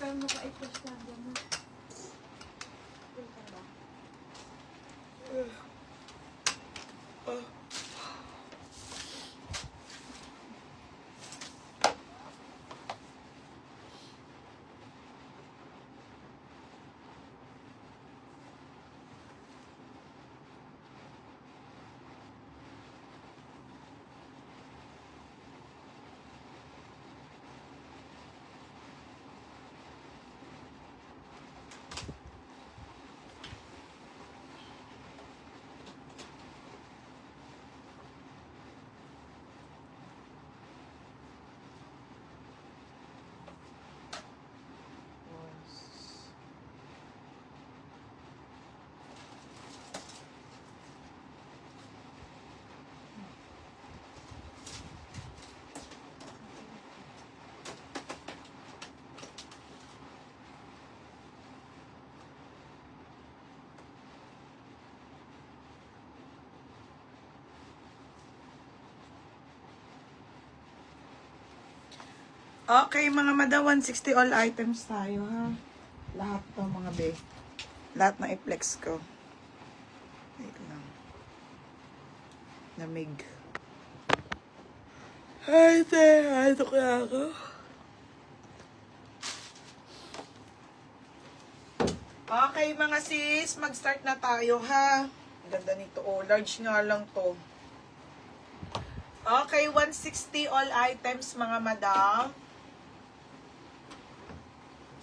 Parang maka-i-flash lang dyan na. Filter ba? Okay, mga madam, 160 all items tayo, ha? Lahat to, mga be. Lahat na i-flex ko. Wait lang. Lamig. Ay, ano kaya ako? Okay, mga sis, mag-start na tayo, ha? Ganda nito, oh. Large nga lang to. Okay, 160 all items, mga madam.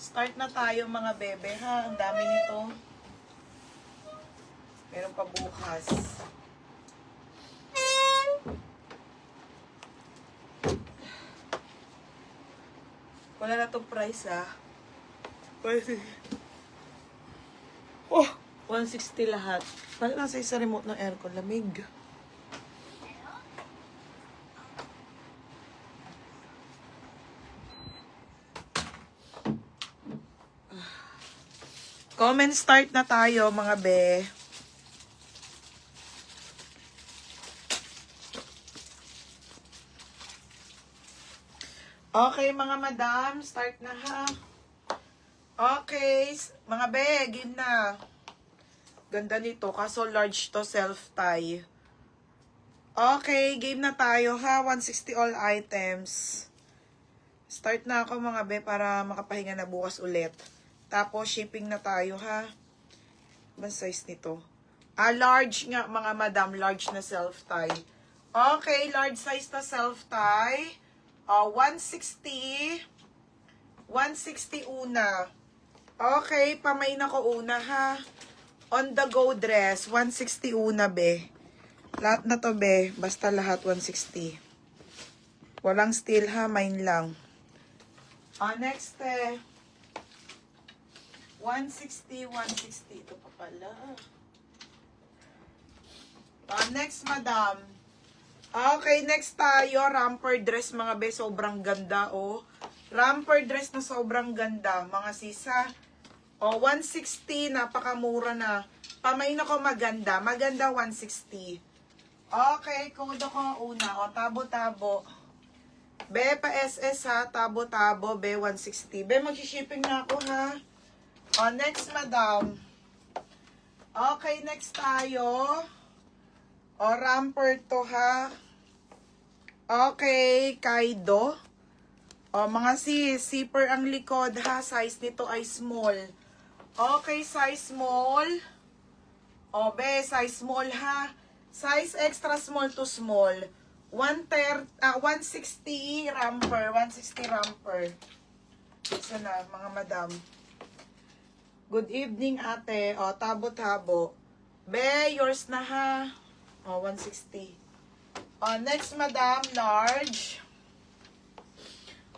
Start na tayo, mga bebe, ha? Ang dami nito. Meron pa bukas. Wala na itong price, ha? Oh! 160 lahat. Parang nasa isa remote ng aircon. Lamig. Comment start na tayo, mga be. Okay, mga madam. Start na, ha? Okay. Mga be, game na. Ganda nito. Kaso large to, self-tie. Okay, game na tayo, ha? 160 all items. Start na ako, mga be, para makapahinga na bukas ulit. Tapos, shipping na tayo, ha? Ibang size nito? Large nga, mga madam. Large na self-tie. Okay, large size na self-tie. 160. 160 una. Okay, pamain ako una, ha? On the go dress. 160 una, be. Lahat na to, be. Basta lahat 160. Walang steal, ha? Mine lang. Next, 160, 160. Ito pa pala. Next, madam. Okay, next tayo. Romper dress, mga be. Sobrang ganda, oh. Romper dress na sobrang ganda, mga sisa. 160. Napakamura na. Pamain ako maganda. Maganda, 160. Okay, code ako una. Tabo-tabo. Be, pa SS, ha. Tabo-tabo, be, 160. Be, mag-shipping na ako, ha. Next, madam. Okay, next tayo. Romper to, ha. Okay, Kaido. Mga sis, zipper ang likod, ha. Size nito ay small. Okay, size small. Be, size small, ha. Size extra small to small. 160 romper. 160 romper. Isa na, mga madam. Good evening, ate. Tabo-tabo. Be, yours na, ha. 160. Next, madam, large.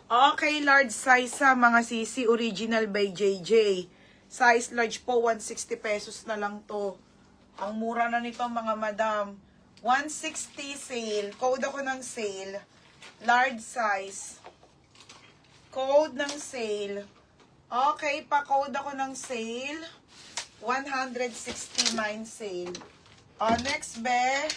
Okay, large size, ha, mga sisi. Original by JJ. Size large po, 160 pesos na lang to. Ang mura na nito, mga madam. 160 sale. Code ako ng sale. Large size. Code ng sale. Okay, pa-code ako ng sale. 160 mine sale. Next, be.